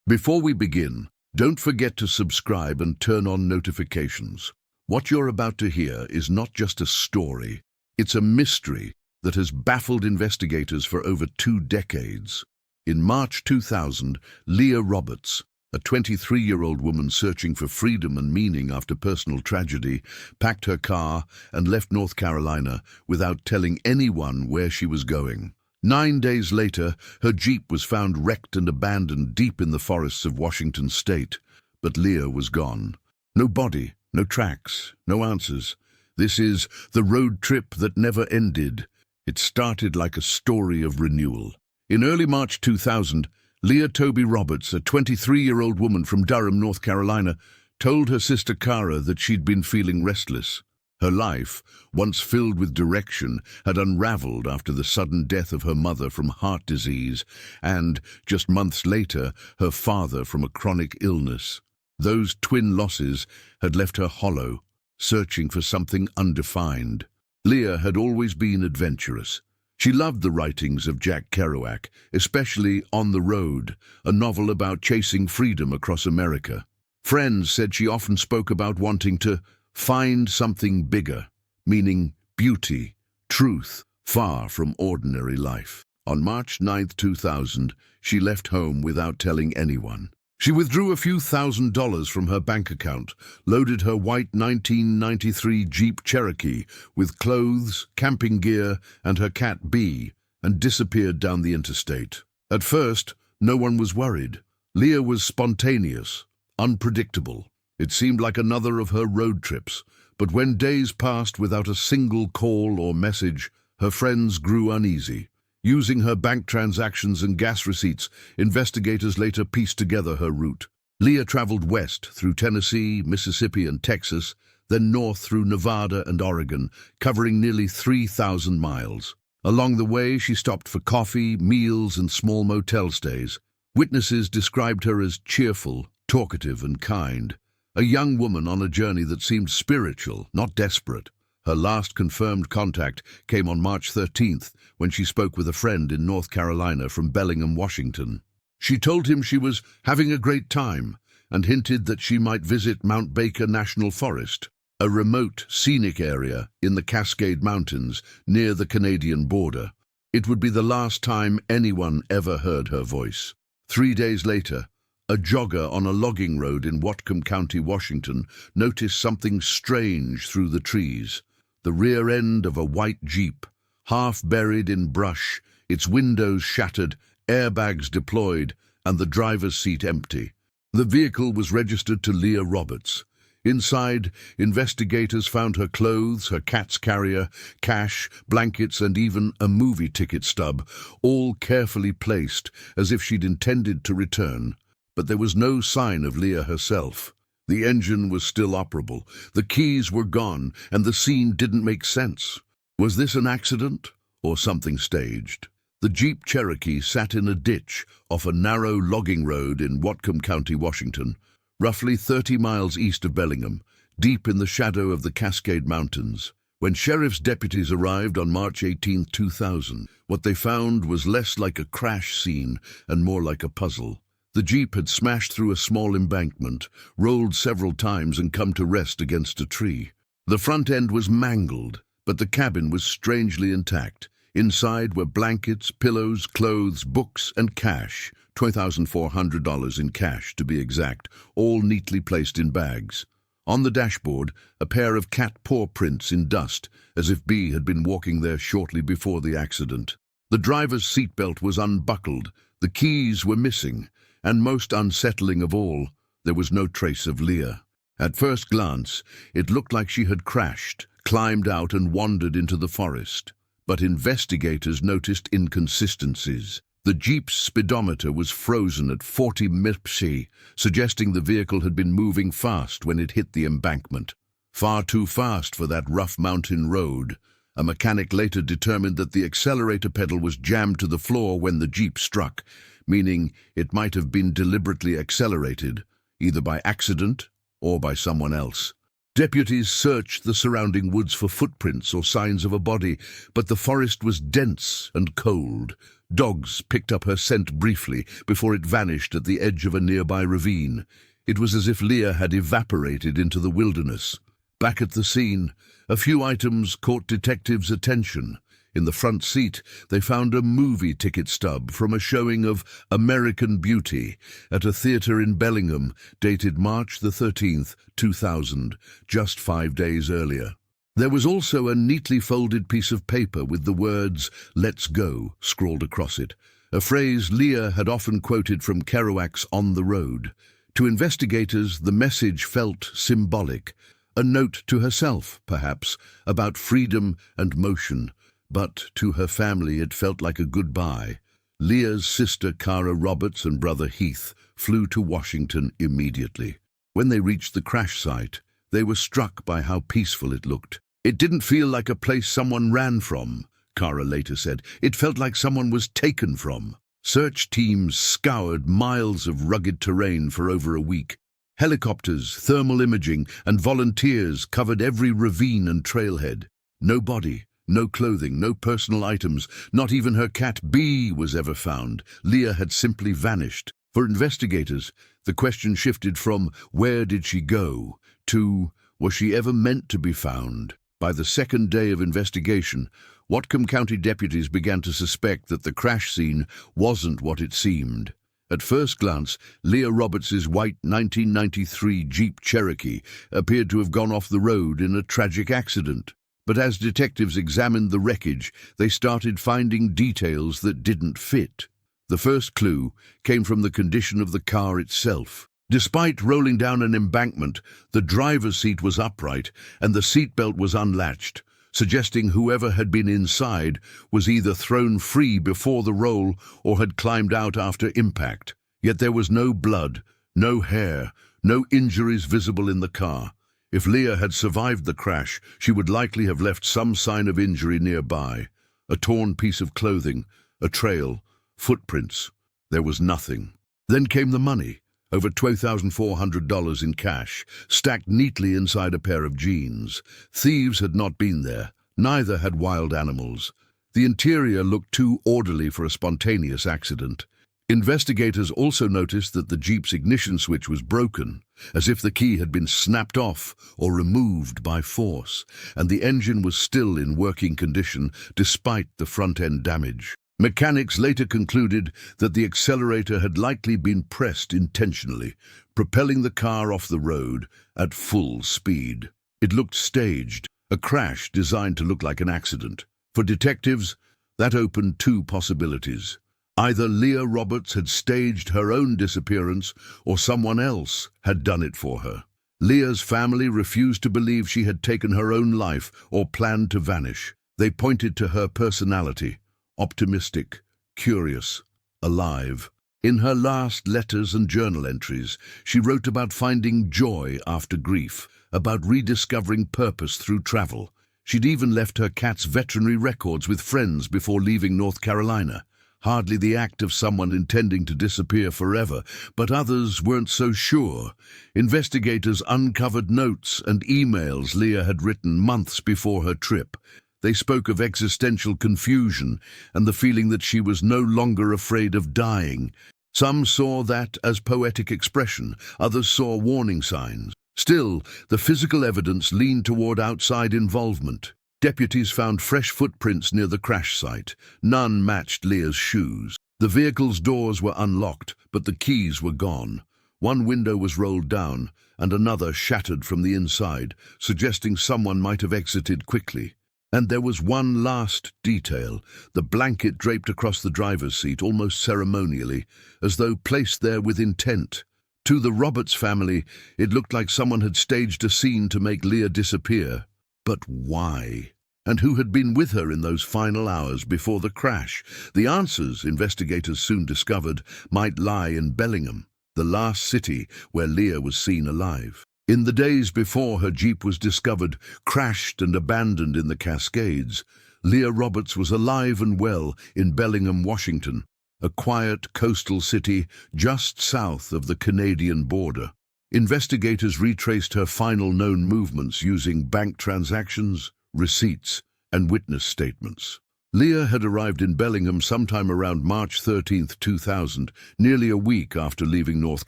Before we begin, don't forget to subscribe and turn on notifications. What you're about to hear is not just a story, it's a mystery that has baffled investigators for over 2 decades. In March 2000, Leah Roberts, a 23-year-old woman searching for freedom and meaning after personal tragedy, packed her car and left North Carolina without telling anyone where she was going. 9 days later, her Jeep was found wrecked and abandoned deep in the forests of Washington state. But Leah was gone. No body, no tracks, no answers. This is the road trip that never ended. It started like a story of renewal. In early March 2000, Leah Roberts, a 23-year-old woman from Durham, North Carolina, told her sister Cara that she'd been feeling restless. Her life, once filled with direction, had unraveled after the sudden death of her mother from heart disease and, just months later, her father from a chronic illness. Those twin losses had left her hollow, searching for something undefined. Leah had always been adventurous. She loved the writings of Jack Kerouac, especially On the Road, a novel about chasing freedom across America. Friends said she often spoke about wanting to find something bigger, meaning beauty, truth, far from ordinary life. On March 9, 2000, she left home without telling anyone. She withdrew a few $1,000s from her bank account, loaded her white 1993 Jeep Cherokee with clothes, camping gear, and her cat Bee, and disappeared down the interstate. At first, no one was worried. Leah was spontaneous, unpredictable. It seemed like another of her road trips, but when days passed without a single call or message, her friends grew uneasy. Using her bank transactions and gas receipts, investigators later pieced together her route. Leah traveled west through Tennessee, Mississippi, and Texas, then north through Nevada and Oregon, covering nearly 3,000 miles. Along the way, she stopped for coffee, meals, and small motel stays. Witnesses described her as cheerful, talkative, and kind. A young woman on a journey that seemed spiritual, not desperate. Her last confirmed contact came on March 13th, when she spoke with a friend in North Carolina from Bellingham, Washington. She told him she was having a great time and hinted that she might visit Mount Baker National Forest, a remote, scenic area in the Cascade Mountains near the Canadian border. It would be the last time anyone ever heard her voice. 3 days later, a jogger on a logging road in Whatcom County, Washington, noticed something strange through the trees. The rear end of a white Jeep, half buried in brush, its windows shattered, airbags deployed, and the driver's seat empty. The vehicle was registered to Leah Roberts. Inside, investigators found her clothes, her cat's carrier, cash, blankets, and even a movie ticket stub, all carefully placed as if she'd intended to return. But there was no sign of Leah herself. The engine was still operable, the keys were gone, and the scene didn't make sense. Was this an accident or something staged? The Jeep Cherokee sat in a ditch off a narrow logging road in Whatcom County, Washington, roughly 30 miles east of Bellingham, deep in the shadow of the Cascade Mountains. When sheriff's deputies arrived on March 18, 2000, what they found was less like a crash scene and more like a puzzle. The Jeep had smashed through a small embankment, rolled several times and come to rest against a tree. The front end was mangled, but the cabin was strangely intact. Inside were blankets, pillows, clothes, books, and cash, $2,400 in cash to be exact, all neatly placed in bags. On the dashboard, a pair of cat paw prints in dust, as if Bee had been walking there shortly before the accident. The driver's seatbelt was unbuckled, the keys were missing, and most unsettling of all, there was no trace of Leah. At first glance, it looked like she had crashed, climbed out and wandered into the forest. But investigators noticed inconsistencies. The Jeep's speedometer was frozen at 40 mph, suggesting the vehicle had been moving fast when it hit the embankment. Far too fast for that rough mountain road. A mechanic later determined that the accelerator pedal was jammed to the floor when the Jeep struck, meaning it might have been deliberately accelerated, either by accident or by someone else. Deputies searched the surrounding woods for footprints or signs of a body, but the forest was dense and cold. Dogs picked up her scent briefly before it vanished at the edge of a nearby ravine. It was as if Leah had evaporated into the wilderness. Back at the scene, a few items caught detectives' attention. In the front seat, they found a movie ticket stub from a showing of American Beauty at a theatre in Bellingham, dated March the 13th, 2000, just 5 days earlier. There was also a neatly folded piece of paper with the words, "Let's go," scrawled across it, a phrase Leah had often quoted from Kerouac's On the Road. To investigators, the message felt symbolic, a note to herself, perhaps, about freedom and motion, but to her family it felt like a goodbye. Leah's sister Cara Roberts and brother Heath flew to Washington immediately. When they reached the crash site, they were struck by how peaceful it looked. "It didn't feel like a place someone ran from," Cara later said. "It felt like someone was taken from." Search teams scoured miles of rugged terrain for over a week. Helicopters, thermal imaging, and volunteers covered every ravine and trailhead. No body, no clothing, no personal items, not even her cat Bee was ever found. Leah had simply vanished. For investigators, the question shifted from "where did she go?" to "was she ever meant to be found?" By the second day of investigation, Whatcom County deputies began to suspect that the crash scene wasn't what it seemed. At first glance, Leah Roberts' white 1993 Jeep Cherokee appeared to have gone off the road in a tragic accident. But as detectives examined the wreckage, they started finding details that didn't fit. The first clue came from the condition of the car itself. Despite rolling down an embankment, the driver's seat was upright and the seatbelt was unlatched, suggesting whoever had been inside was either thrown free before the roll or had climbed out after impact. Yet there was no blood, no hair, no injuries visible in the car. If Leah had survived the crash, she would likely have left some sign of injury nearby. A torn piece of clothing, a trail, footprints. There was nothing. Then came the money. Over $2,400 in cash, stacked neatly inside a pair of jeans. Thieves had not been there, neither had wild animals. The interior looked too orderly for a spontaneous accident. Investigators also noticed that the Jeep's ignition switch was broken, as if the key had been snapped off or removed by force, and the engine was still in working condition despite the front-end damage. Mechanics later concluded that the accelerator had likely been pressed intentionally, propelling the car off the road at full speed. It looked staged, a crash designed to look like an accident. For detectives, that opened two possibilities. Either Leah Roberts had staged her own disappearance, or someone else had done it for her. Leah's family refused to believe she had taken her own life or planned to vanish. They pointed to her personality. Optimistic, curious, alive. In her last letters and journal entries, she wrote about finding joy after grief, about rediscovering purpose through travel. She'd even left her cat's veterinary records with friends before leaving North Carolina. Hardly the act of someone intending to disappear forever, but others weren't so sure. Investigators uncovered notes and emails Leah had written months before her trip. They spoke of existential confusion and the feeling that she was no longer afraid of dying. Some saw that as poetic expression, others saw warning signs. Still, the physical evidence leaned toward outside involvement. Deputies found fresh footprints near the crash site. None matched Leah's shoes. The vehicle's doors were unlocked, but the keys were gone. One window was rolled down, and another shattered from the inside, suggesting someone might have exited quickly. And there was one last detail, the blanket draped across the driver's seat almost ceremonially, as though placed there with intent. To the Roberts family, it looked like someone had staged a scene to make Leah disappear. But why? And who had been with her in those final hours before the crash? The answers, investigators soon discovered, might lie in Bellingham, the last city where Leah was seen alive. In the days before her Jeep was discovered, crashed and abandoned in the Cascades, Leah Roberts was alive and well in Bellingham, Washington, a quiet coastal city just south of the Canadian border. Investigators retraced her final known movements using bank transactions, receipts, and witness statements. Leah had arrived in Bellingham sometime around March 13, 2000, nearly a week after leaving North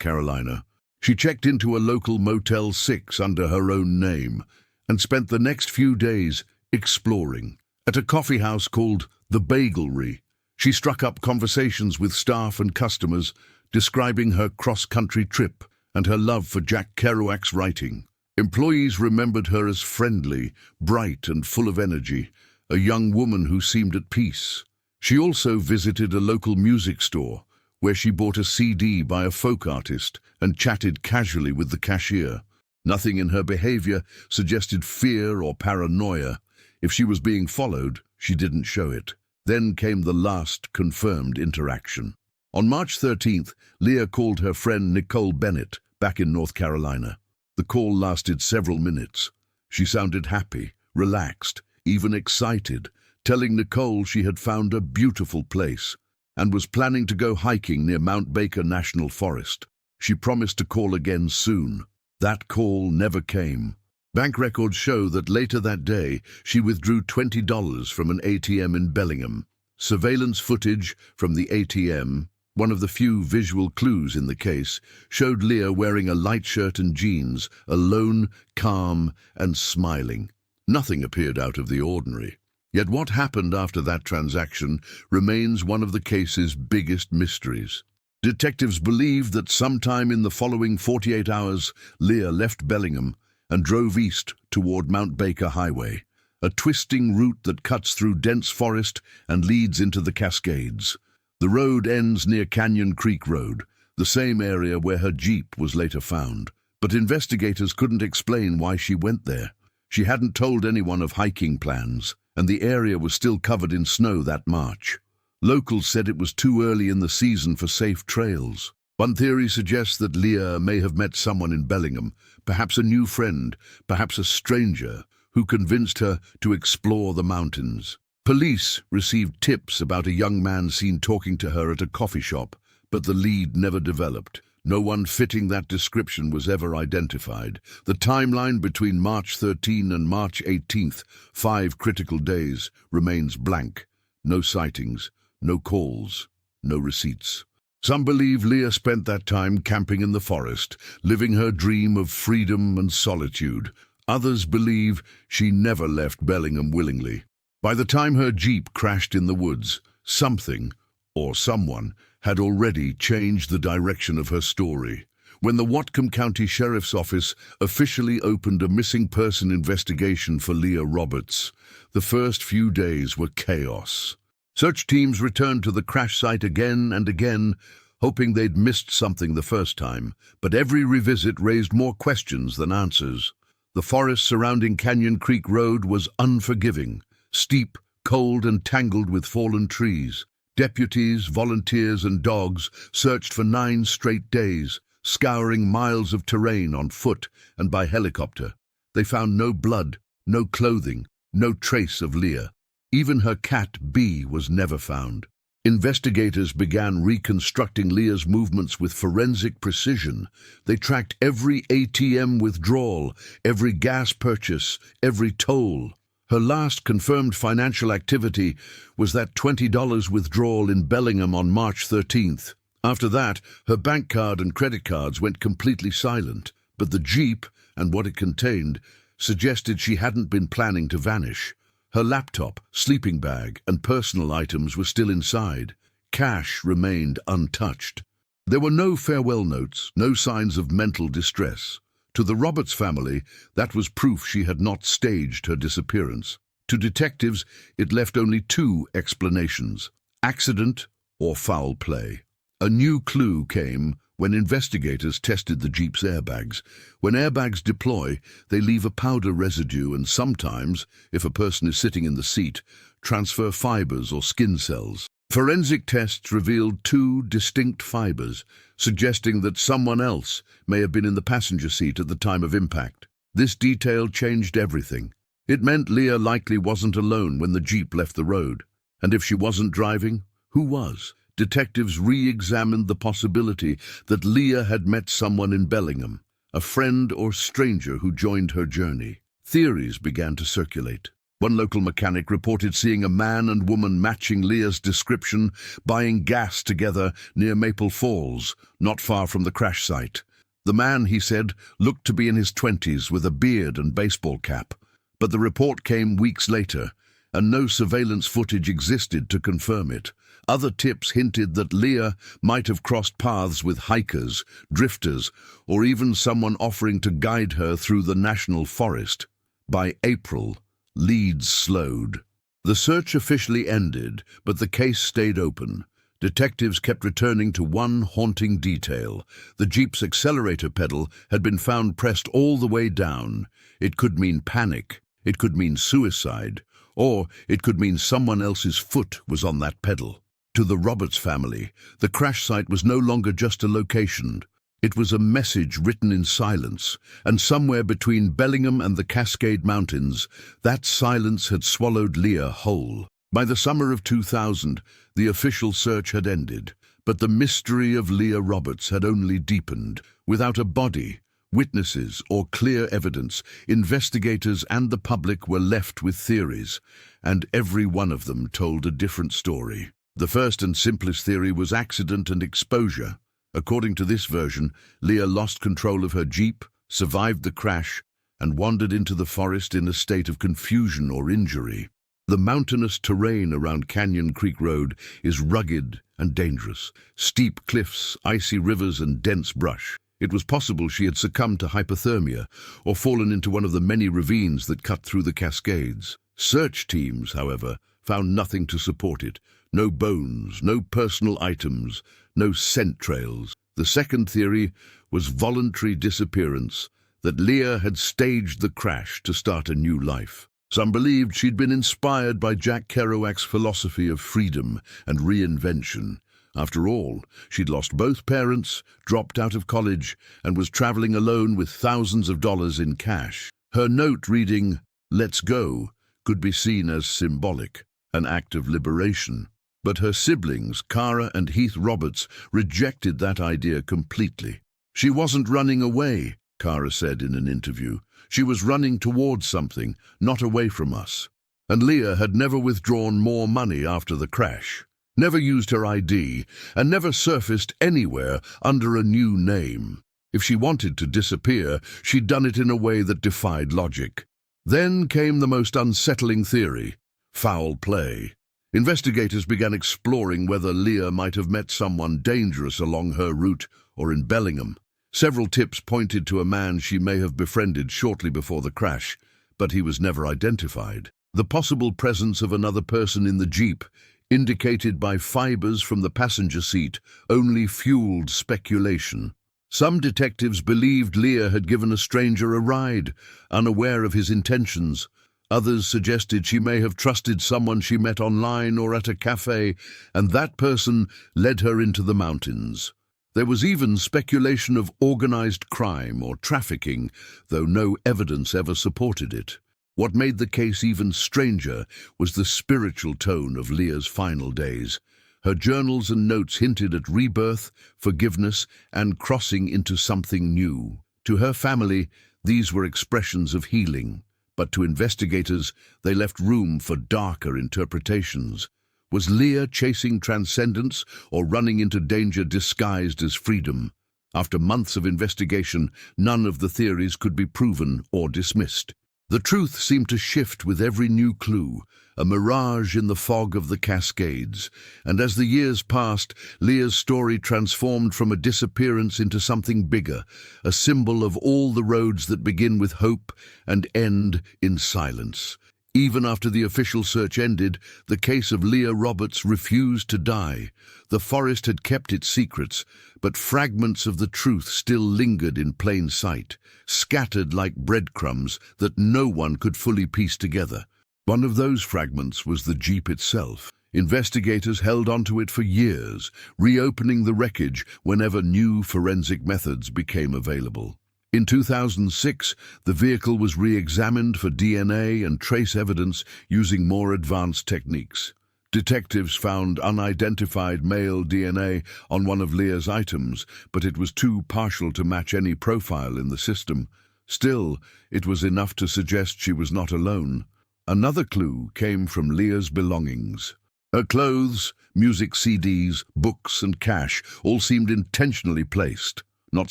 Carolina. She checked into a local Motel 6 under her own name and spent the next few days exploring. At a coffee house called The Bagelry, she struck up conversations with staff and customers, describing her cross-country trip and her love for Jack Kerouac's writing. Employees remembered her as friendly, bright and full of energy, a young woman who seemed at peace. She also visited a local music store, where she bought a CD by a folk artist and chatted casually with the cashier. Nothing in her behavior suggested fear or paranoia. If she was being followed, she didn't show it. Then came the last confirmed interaction. On March 13th, Leah called her friend Nicole Bennett back in North Carolina. The call lasted several minutes. She sounded happy, relaxed, even excited, telling Nicole she had found a beautiful place and was planning to go hiking near Mount Baker National Forest. She promised to call again soon. That call never came. Bank records show that later that day, she withdrew $20 from an ATM in Bellingham. Surveillance footage from the ATM, one of the few visual clues in the case, showed Leah wearing a light shirt and jeans, alone, calm, and smiling. Nothing appeared out of the ordinary. Yet what happened after that transaction remains one of the case's biggest mysteries. Detectives believe that sometime in the following 48 hours, Leah left Bellingham and drove east toward Mount Baker Highway, a twisting route that cuts through dense forest and leads into the Cascades. The road ends near Canyon Creek Road, the same area where her Jeep was later found. But investigators couldn't explain why she went there. She hadn't told anyone of hiking plans, and the area was still covered in snow that March. Locals said it was too early in the season for safe trails. One theory suggests that Leah may have met someone in Bellingham, perhaps a new friend, perhaps a stranger, who convinced her to explore the mountains. Police received tips about a young man seen talking to her at a coffee shop, but the lead never developed. No one fitting that description was ever identified. The timeline between March 13 and March 18th, 5 critical days, remains blank. No sightings, no calls, no receipts. Some believe Leah spent that time camping in the forest, living her dream of freedom and solitude. Others believe she never left Bellingham willingly. By the time her Jeep crashed in the woods, something, or someone, had already changed the direction of her story. When the Whatcom County Sheriff's Office officially opened a missing person investigation for Leah Roberts, the first few days were chaos. Search teams returned to the crash site again and again, hoping they'd missed something the first time, but every revisit raised more questions than answers. The forest surrounding Canyon Creek Road was unforgiving, steep, cold, and tangled with fallen trees. Deputies, volunteers, and dogs searched for 9 straight days, scouring miles of terrain on foot and by helicopter. They found no blood, no clothing, no trace of Leah. Even her cat, Bee, was never found. Investigators began reconstructing Leah's movements with forensic precision. They tracked every ATM withdrawal, every gas purchase, every toll. Her last confirmed financial activity was that $20 withdrawal in Bellingham on March 13th. After that, her bank card and credit cards went completely silent, but the Jeep and what it contained suggested she hadn't been planning to vanish. Her laptop, sleeping bag, and personal items were still inside. Cash remained untouched. There were no farewell notes, no signs of mental distress. To the Roberts family, that was proof she had not staged her disappearance. To detectives, it left only 2 explanations: accident or foul play. A new clue came when investigators tested the Jeep's airbags. When airbags deploy, they leave a powder residue and sometimes, if a person is sitting in the seat, transfer fibers or skin cells. Forensic tests revealed 2 distinct fibers, suggesting that someone else may have been in the passenger seat at the time of impact. This detail changed everything. It meant Leah likely wasn't alone when the Jeep left the road. And if she wasn't driving, who was? Detectives re-examined the possibility that Leah had met someone in Bellingham, a friend or stranger who joined her journey. Theories began to circulate. One local mechanic reported seeing a man and woman matching Leah's description buying gas together near Maple Falls, not far from the crash site. The man, he said, looked to be in his 20s with a beard and baseball cap. But the report came weeks later, and no surveillance footage existed to confirm it. Other tips hinted that Leah might have crossed paths with hikers, drifters, or even someone offering to guide her through the national forest. By April, leads slowed. The search officially ended, but the case stayed open. Detectives kept returning to one haunting detail. The Jeep's accelerator pedal had been found pressed all the way down. It could mean panic, it could mean suicide, or it could mean someone else's foot was on that pedal. To the Roberts family, the crash site was no longer just a location. It was a message written in silence, and somewhere between Bellingham and the Cascade Mountains, that silence had swallowed Leah whole. By the summer of 2000, the official search had ended, but the mystery of Leah Roberts had only deepened. Without a body, witnesses, or clear evidence, investigators and the public were left with theories, and every one of them told a different story. The first and simplest theory was accident and exposure. According to this version, Leah lost control of her Jeep, survived the crash, and wandered into the forest in a state of confusion or injury. The mountainous terrain around Canyon Creek Road is rugged and dangerous. Steep cliffs, icy rivers, and dense brush. It was possible she had succumbed to hypothermia or fallen into one of the many ravines that cut through the Cascades. Search teams, however, found nothing to support it. No bones, no personal items, no scent trails. The second theory was voluntary disappearance, that Leah had staged the crash to start a new life. Some believed she'd been inspired by Jack Kerouac's philosophy of freedom and reinvention. After all, she'd lost both parents, dropped out of college, and was traveling alone with thousands of dollars in cash. Her note reading, "Let's go," could be seen as symbolic, an act of liberation. But her siblings, Cara and Heath Roberts, rejected that idea completely. "She wasn't running away," Cara said in an interview. "She was running towards something, not away from us." And Leah had never withdrawn more money after the crash, never used her ID, and never surfaced anywhere under a new name. If she wanted to disappear, she'd done it in a way that defied logic. Then came the most unsettling theory: foul play. Investigators began exploring whether Leah might have met someone dangerous along her route or in Bellingham. Several tips pointed to a man she may have befriended shortly before the crash, but he was never identified. The possible presence of another person in the Jeep, indicated by fibers from the passenger seat, only fueled speculation. Some detectives believed Leah had given a stranger a ride, unaware of his intentions. Others suggested she may have trusted someone she met online or at a cafe, and that person led her into the mountains. There was even speculation of organized crime or trafficking, though no evidence ever supported it. What made the case even stranger was the spiritual tone of Leah's final days. Her journals and notes hinted at rebirth, forgiveness, and crossing into something new. To her family, these were expressions of healing. But to investigators, they left room for darker interpretations. Was Leah chasing transcendence or running into danger disguised as freedom? After months of investigation, none of the theories could be proven or dismissed. The truth seemed to shift with every new clue, a mirage in the fog of the Cascades. And as the years passed, Leah's story transformed from a disappearance into something bigger, a symbol of all the roads that begin with hope and end in silence. Even after the official search ended, the case of Leah Roberts refused to die. The forest had kept its secrets, but fragments of the truth still lingered in plain sight, scattered like breadcrumbs that no one could fully piece together. One of those fragments was the Jeep itself. Investigators held onto it for years, reopening the wreckage whenever new forensic methods became available. In 2006, the vehicle was re-examined for DNA and trace evidence using more advanced techniques. Detectives found unidentified male DNA on one of Leah's items, but it was too partial to match any profile in the system. Still, it was enough to suggest she was not alone. Another clue came from Leah's belongings. Her clothes, music CDs, books and cash all seemed intentionally placed, not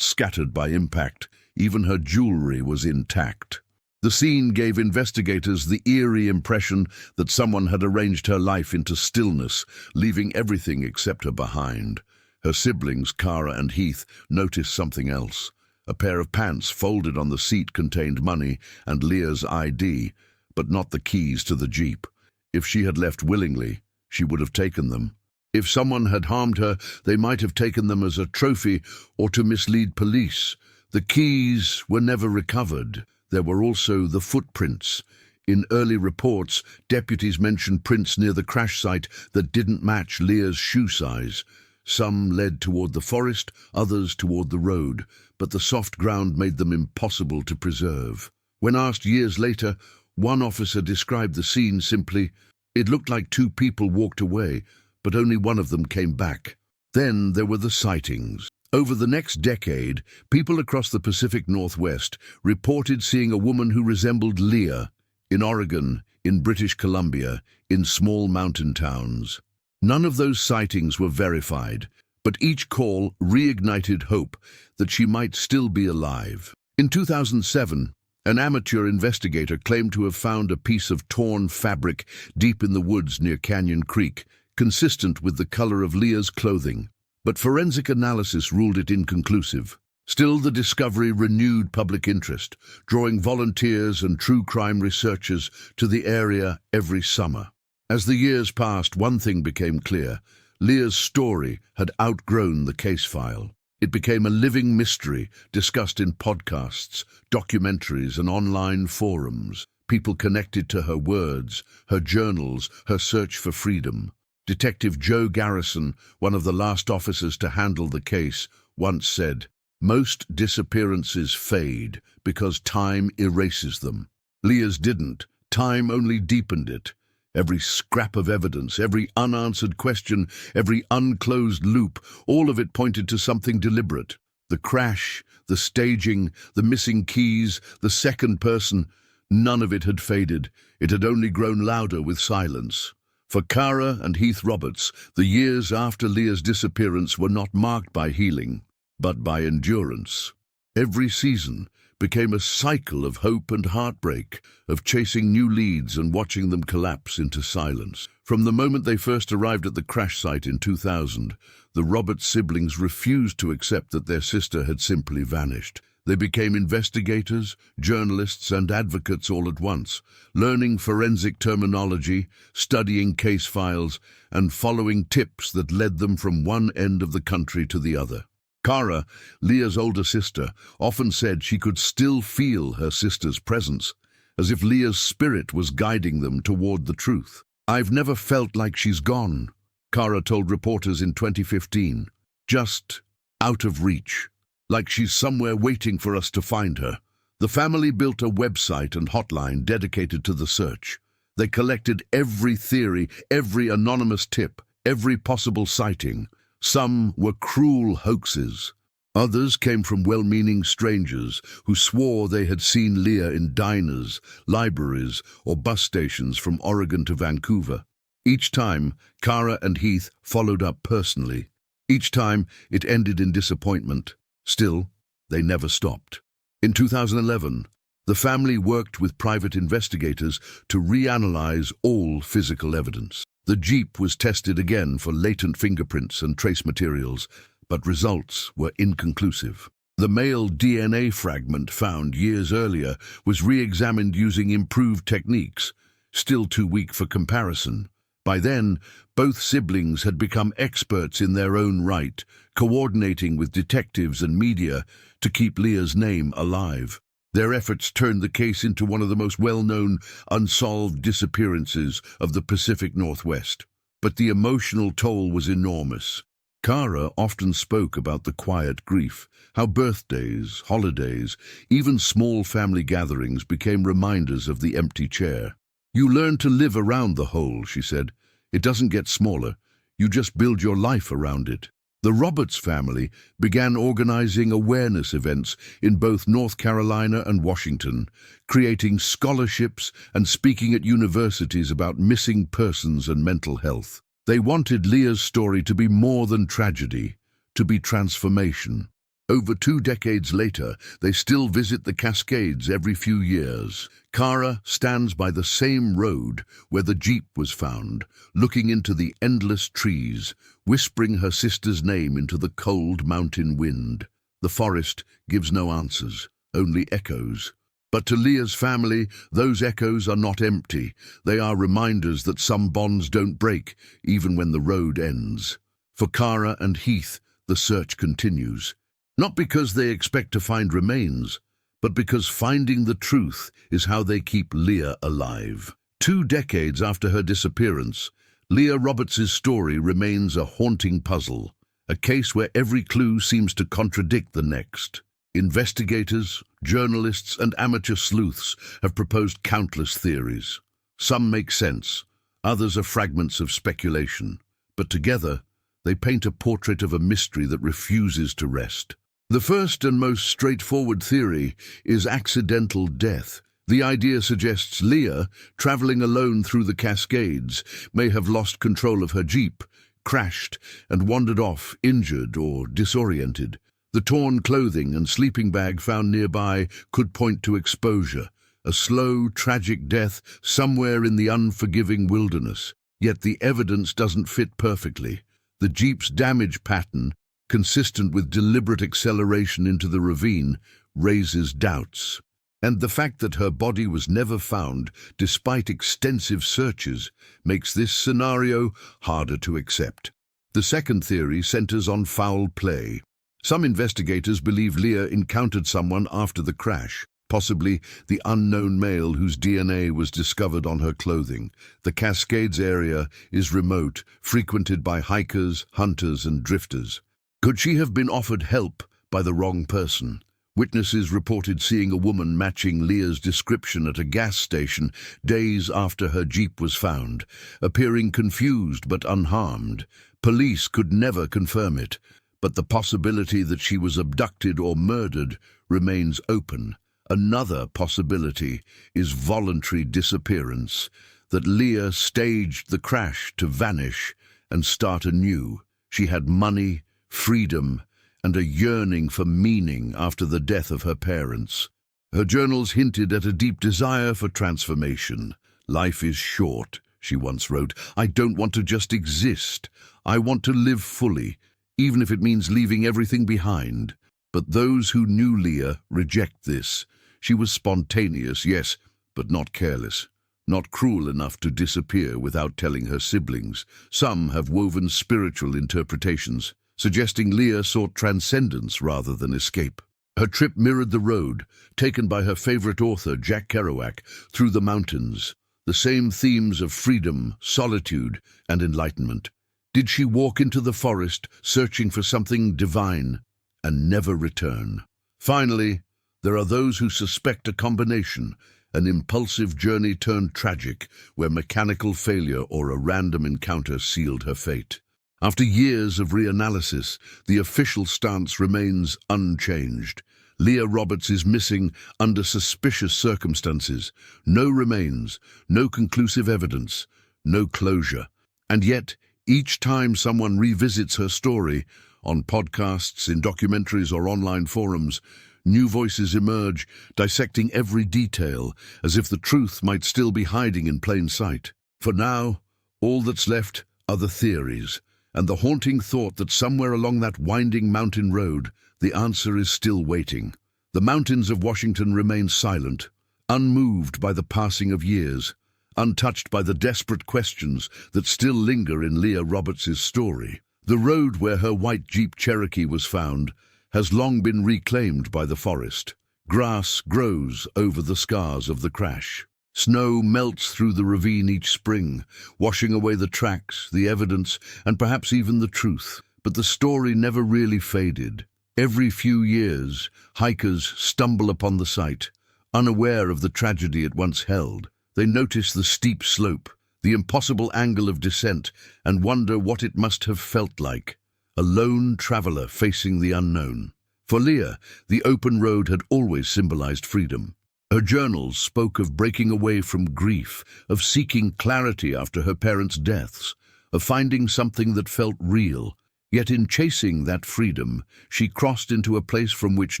scattered by impact. Even her jewelry was intact. The scene gave investigators the eerie impression that someone had arranged her life into stillness, leaving everything except her behind. Her siblings, Cara and Heath, noticed something else. A pair of pants folded on the seat contained money and Leah's ID, but not the keys to the Jeep. If she had left willingly, she would have taken them. If someone had harmed her, they might have taken them as a trophy or to mislead police. The keys were never recovered. There were also the footprints. In early reports, deputies mentioned prints near the crash site that didn't match Leah's shoe size. Some led toward the forest, others toward the road, but the soft ground made them impossible to preserve. When asked years later, one officer described the scene simply, "It looked like two people walked away, but only one of them came back." Then there were the sightings. Over the next decade, people across the Pacific Northwest reported seeing a woman who resembled Leah in Oregon, in British Columbia, in small mountain towns. None of those sightings were verified, but each call reignited hope that she might still be alive. In 2007, an amateur investigator claimed to have found a piece of torn fabric deep in the woods near Canyon Creek, consistent with the color of Leah's clothing. But forensic analysis ruled it inconclusive. Still, the discovery renewed public interest, drawing volunteers and true crime researchers to the area every summer. As the years passed, one thing became clear. Leah's story had outgrown the case file. It became a living mystery, discussed in podcasts, documentaries, and online forums. People connected to her words, her journals, her search for freedom. Detective Joe Garrison, one of the last officers to handle the case, once said, "Most disappearances fade because time erases them. Leah's didn't. Time only deepened it. Every scrap of evidence, every unanswered question, every unclosed loop, all of it pointed to something deliberate. The crash, the staging, the missing keys, the second person, none of it had faded. It had only grown louder with silence." For Cara and Heath Roberts, the years after Leah's disappearance were not marked by healing, but by endurance. Every season became a cycle of hope and heartbreak, of chasing new leads and watching them collapse into silence. From the moment they first arrived at the crash site in 2000, the Roberts siblings refused to accept that their sister had simply vanished. They became investigators, journalists, and advocates all at once, learning forensic terminology, studying case files, and following tips that led them from one end of the country to the other. Cara, Leah's older sister, often said she could still feel her sister's presence, as if Leah's spirit was guiding them toward the truth. "I've never felt like she's gone," Cara told reporters in 2015. "Just out of reach. Like she's somewhere waiting for us to find her." The family built a website and hotline dedicated to the search. They collected every theory, every anonymous tip, every possible sighting. Some were cruel hoaxes. Others came from well-meaning strangers who swore they had seen Leah in diners, libraries, or bus stations from Oregon to Vancouver. Each time, Cara and Heath followed up personally. Each time, it ended in disappointment. Still, they never stopped. In 2011, the family worked with private investigators to reanalyze all physical evidence. The Jeep was tested again for latent fingerprints and trace materials, but results were inconclusive. The male DNA fragment found years earlier was re-examined using improved techniques, still too weak for comparison. By then, both siblings had become experts in their own right, coordinating with detectives and media to keep Leah's name alive. Their efforts turned the case into one of the most well-known unsolved disappearances of the Pacific Northwest. But the emotional toll was enormous. Cara often spoke about the quiet grief, how birthdays, holidays, even small family gatherings became reminders of the empty chair. "You learn to live around the hole," she said. "It doesn't get smaller. You just build your life around it." The Roberts family began organizing awareness events in both North Carolina and Washington, creating scholarships and speaking at universities about missing persons and mental health. They wanted Leah's story to be more than tragedy, to be transformation. Over 2 decades later, they still visit the Cascades every few years. Cara stands by the same road where the Jeep was found, looking into the endless trees, whispering her sister's name into the cold mountain wind. The forest gives no answers, only echoes. But to Leah's family, those echoes are not empty. They are reminders that some bonds don't break, even when the road ends. For Cara and Heath, the search continues. Not because they expect to find remains, but because finding the truth is how they keep Leah alive. 2 decades after her disappearance, Leah Roberts' story remains a haunting puzzle, a case where every clue seems to contradict the next. Investigators, journalists, and amateur sleuths have proposed countless theories. Some make sense, others are fragments of speculation, but together they paint a portrait of a mystery that refuses to rest. The first and most straightforward theory is accidental death. The idea suggests Leah, traveling alone through the Cascades, may have lost control of her Jeep, crashed, and wandered off injured or disoriented. The torn clothing and sleeping bag found nearby could point to exposure, a slow, tragic death somewhere in the unforgiving wilderness. Yet the evidence doesn't fit perfectly. The Jeep's damage pattern, consistent with deliberate acceleration into the ravine, raises doubts. And the fact that her body was never found, despite extensive searches, makes this scenario harder to accept. The second theory centers on foul play. Some investigators believe Leah encountered someone after the crash, possibly the unknown male whose DNA was discovered on her clothing. The Cascades area is remote, frequented by hikers, hunters, and drifters. Could she have been offered help by the wrong person? Witnesses reported seeing a woman matching Leah's description at a gas station days after her Jeep was found, appearing confused but unharmed. Police could never confirm it, but the possibility that she was abducted or murdered remains open. Another possibility is voluntary disappearance, that Leah staged the crash to vanish and start anew. She had money, freedom, and a yearning for meaning after the death of her parents. Her journals hinted at a deep desire for transformation. "Life is short," she once wrote. "I don't want to just exist. I want to live fully, even if it means leaving everything behind." But those who knew Leah reject this. She was spontaneous, yes, but not careless. Not cruel enough to disappear without telling her siblings. Some have woven spiritual interpretations, suggesting Leah sought transcendence rather than escape. Her trip mirrored the road, taken by her favorite author, Jack Kerouac, through the mountains. The same themes of freedom, solitude, and enlightenment. Did she walk into the forest, searching for something divine, and never return? Finally, there are those who suspect a combination, an impulsive journey turned tragic, where mechanical failure or a random encounter sealed her fate. After years of reanalysis, the official stance remains unchanged. Leah Roberts is missing under suspicious circumstances. No remains, no conclusive evidence, no closure. And yet, each time someone revisits her story, on podcasts, in documentaries, or online forums, new voices emerge, dissecting every detail, as if the truth might still be hiding in plain sight. For now, all that's left are the theories, and the haunting thought that somewhere along that winding mountain road, the answer is still waiting. The mountains of Washington remain silent, unmoved by the passing of years, untouched by the desperate questions that still linger in Leah Roberts' story. The road where her white Jeep Cherokee was found has long been reclaimed by the forest. Grass grows over the scars of the crash. Snow melts through the ravine each spring, washing away the tracks, the evidence, and perhaps even the truth. But the story never really faded. Every few years, hikers stumble upon the site, unaware of the tragedy it once held. They notice the steep slope, the impossible angle of descent, and wonder what it must have felt like. a lone traveler facing the unknown. For Leah, the open road had always symbolized freedom. Her journals spoke of breaking away from grief, of seeking clarity after her parents' deaths, of finding something that felt real. Yet in chasing that freedom, she crossed into a place from which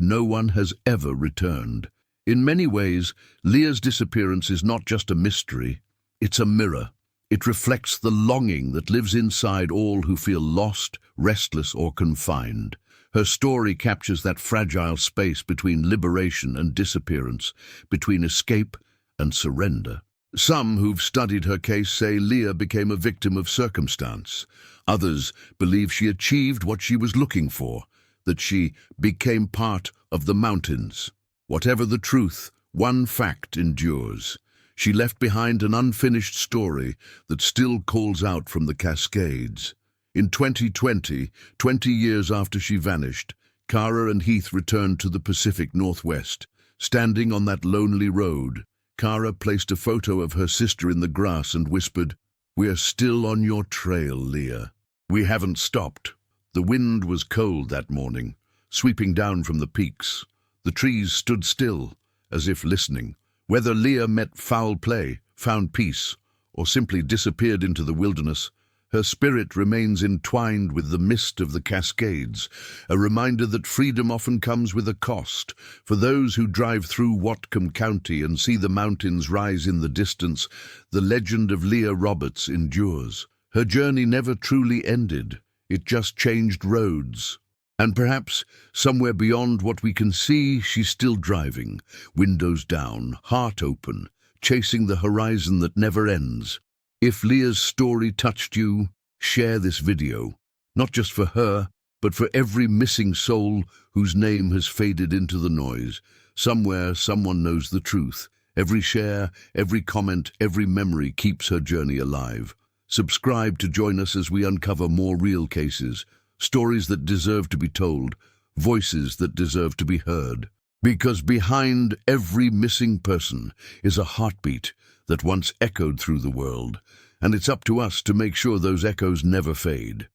no one has ever returned. In many ways, Leah's disappearance is not just a mystery, it's a mirror. It reflects the longing that lives inside all who feel lost, restless, or confined. Her story captures that fragile space between liberation and disappearance, between escape and surrender. Some who've studied her case say Leah became a victim of circumstance. Others believe she achieved what she was looking for, that she became part of the mountains. Whatever the truth, one fact endures. She left behind an unfinished story that still calls out from the Cascades. In 2020, 20 years after she vanished, Cara and Heath returned to the Pacific Northwest. Standing on that lonely road, Cara placed a photo of her sister in the grass and whispered, "We're still on your trail, Leah. We haven't stopped." The wind was cold that morning, sweeping down from the peaks. The trees stood still, as if listening. Whether Leah met foul play, found peace, or simply disappeared into the wilderness, her spirit remains entwined with the mist of the Cascades, a reminder that freedom often comes with a cost. For those who drive through Whatcom County and see the mountains rise in the distance, the legend of Leah Roberts endures. Her journey never truly ended, it just changed roads. And perhaps, somewhere beyond what we can see, she's still driving, windows down, heart open, chasing the horizon that never ends. If Leah's story touched you, share this video, not just for her, but for every missing soul whose name has faded into the noise. Somewhere, someone knows the truth. Every share, every comment, every memory keeps her journey alive. Subscribe to join us as we uncover more real cases, stories that deserve to be told, voices that deserve to be heard. Because behind every missing person is a heartbeat that once echoed through the world, and it's up to us to make sure those echoes never fade.